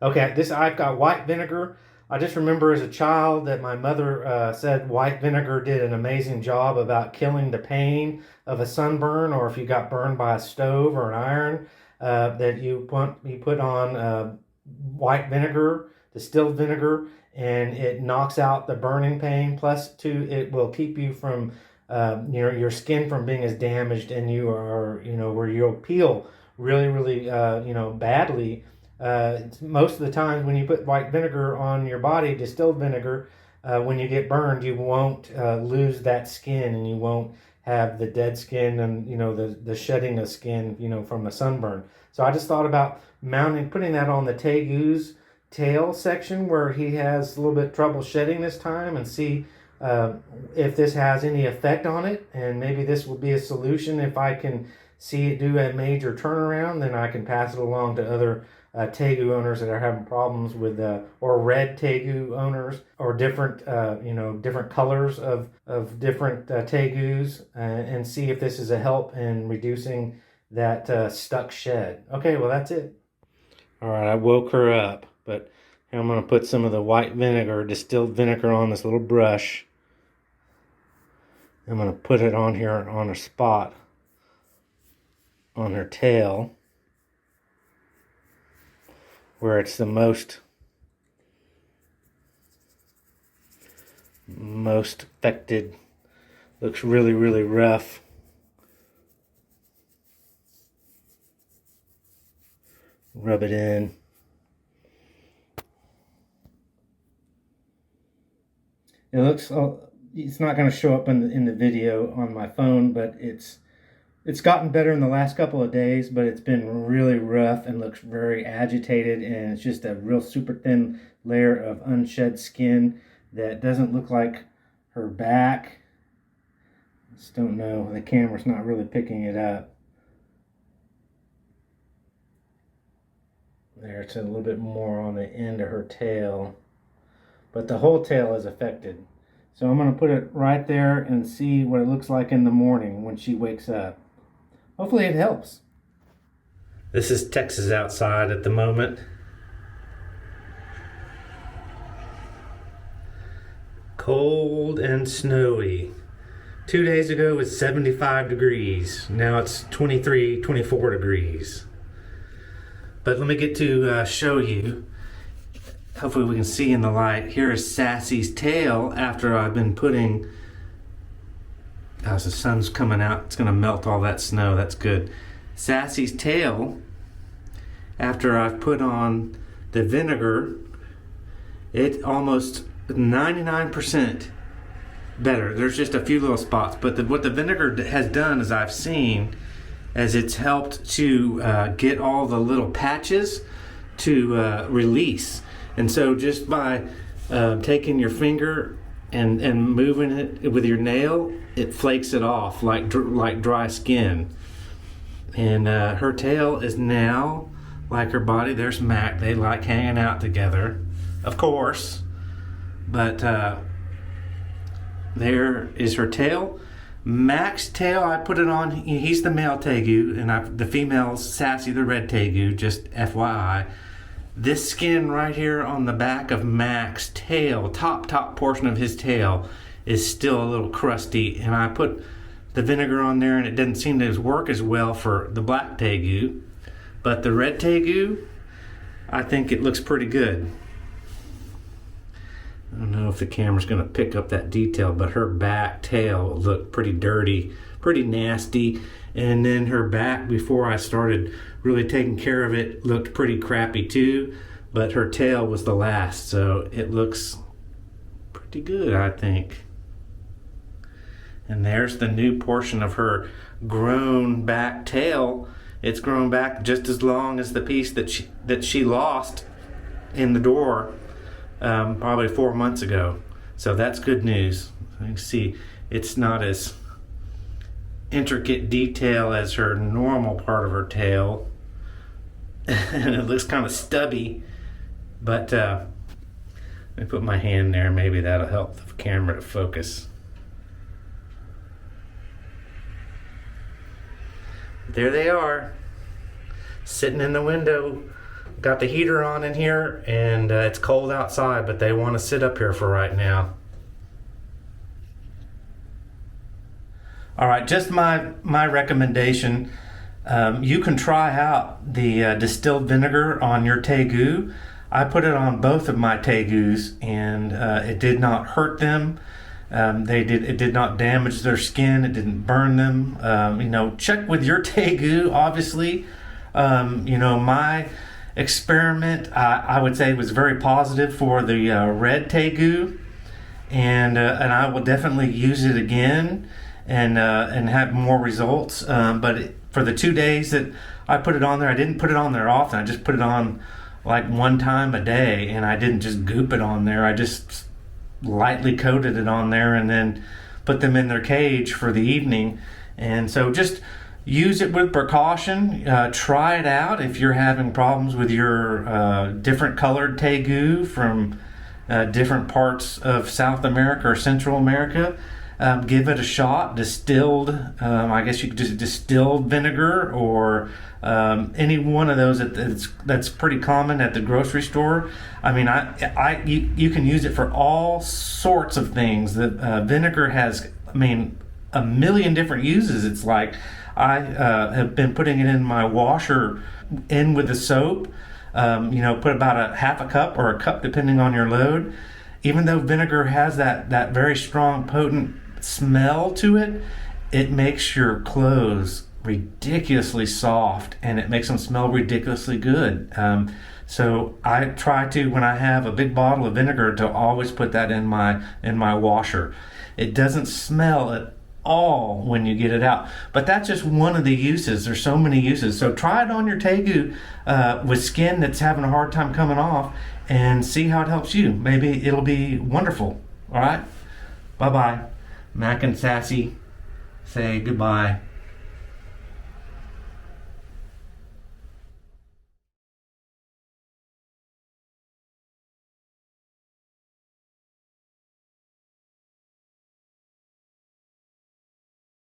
Okay, I've got white vinegar. I just remember as a child that my mother said white vinegar did an amazing job about killing the pain of a sunburn, or if you got burned by a stove or an iron, that you put on white vinegar, distilled vinegar, and it knocks out the burning pain. Plus, too, it will keep you from your skin from being as damaged, and you are where you'll peel really badly. Most of the times when you put white vinegar on your body, distilled vinegar, when you get burned, you won't lose that skin, and you won't have the dead skin and the shedding of skin from a sunburn. So I just thought about putting that on the Tegu's tail section where he has a little bit of trouble shedding this time, and see if this has any effect on it, and maybe this will be a solution. If I can see it do a major turnaround, then I can pass it along to other Tegu owners that are having problems with, or Red Tegu owners, or different, different colors of different Tegus, and see if this is a help in reducing that stuck shed. Okay, well, that's it. All right, I woke her up, but I'm going to put some of the white vinegar, distilled vinegar, on this little brush. I'm going to put it on here on a spot on her tail where it's the most affected. Looks really rough. Rub it in. It looks, it's not going to show up in the video on my phone, but it's gotten better in the last couple of days, but it's been really rough and looks very agitated, and it's just a real super thin layer of unshed skin that doesn't look like her back. Just don't know, the camera's not really picking it up. There, it's a little bit more on the end of her tail, but the whole tail is affected. So I'm going to put it right there and see what it looks like in the morning when she wakes up. Hopefully it helps. This is Texas outside at the moment. Cold and snowy. 2 days ago it was 75 degrees. Now it's 23, 24 degrees. But let me get to show you. Hopefully we can see in the light. Here is Sassy's tail after I've been putting, as the sun's coming out, it's going to melt all that snow. That's good. Sassy's tail, after I've put on the vinegar, it almost 99% better. There's just a few little spots, but what the vinegar has done, as I've seen, as it's helped to get all the little patches to release. And so just by taking your finger and moving it with your nail, it flakes it off like dry skin. And her tail is now like her body. There's Mac. They like hanging out together, of course. But there is her tail. Mac's tail, I put it on. He's the male Tegu, and the female's Sassy, the Red Tegu. Just FYI. This skin right here on the back of Mac's tail, top portion of his tail, is still a little crusty, and I put the vinegar on there, and it didn't seem to work as well for the black Tegu. But the Red Tegu, I think it looks pretty good. I don't know if the camera's going to pick up that detail, but her back tail looked pretty dirty, pretty nasty. And then her back, before I started really taking care of it, looked pretty crappy too. But her tail was the last, so it looks pretty good, I think. And there's the new portion of her grown back tail. It's grown back just as long as the piece that she lost in the door probably 4 months ago. So that's good news. You can see it's not as intricate detail as her normal part of her tail. And it looks kind of stubby. But let me put my hand there. Maybe that'll help the camera to focus. There they are, sitting in the window, got the heater on in here, and it's cold outside, but they want to sit up here for right now. All right, just my recommendation. You can try out the distilled vinegar on your Tegu. I put it on both of my Tegus, and it did not hurt them. It did not damage their skin. It didn't burn them. Check with your Tegu, obviously. My experiment, I would say, was very positive for the Red Tegu, and I will definitely use it again and have more results. But for the 2 days that I put it on there, I didn't put it on there often. I just put it on like one time a day, and I didn't just goop it on there. I just lightly coated it on there and then put them in their cage for the evening. And so just use it with precaution. Try it out if you're having problems with your different colored Tegu from different parts of South America or Central America. Give it a shot. Distilled, I guess you could just distilled vinegar, or any one of those that's pretty common at the grocery store. I mean, you can use it for all sorts of things. The vinegar has, a million different uses. It's like I have been putting it in my washer in with the soap. Put about a half a cup or a cup depending on your load. Even though vinegar has that very strong, potent smell to it, it makes your clothes ridiculously soft, and it makes them smell ridiculously good. So I try to, when I have a big bottle of vinegar, to always put that in my washer. It doesn't smell at all when you get it out, but that's just one of the uses. There's so many uses. So try it on your Tegu with skin that's having a hard time coming off, and see how it helps you. Maybe it'll be wonderful. All right, bye bye. Mac and Sassy say goodbye.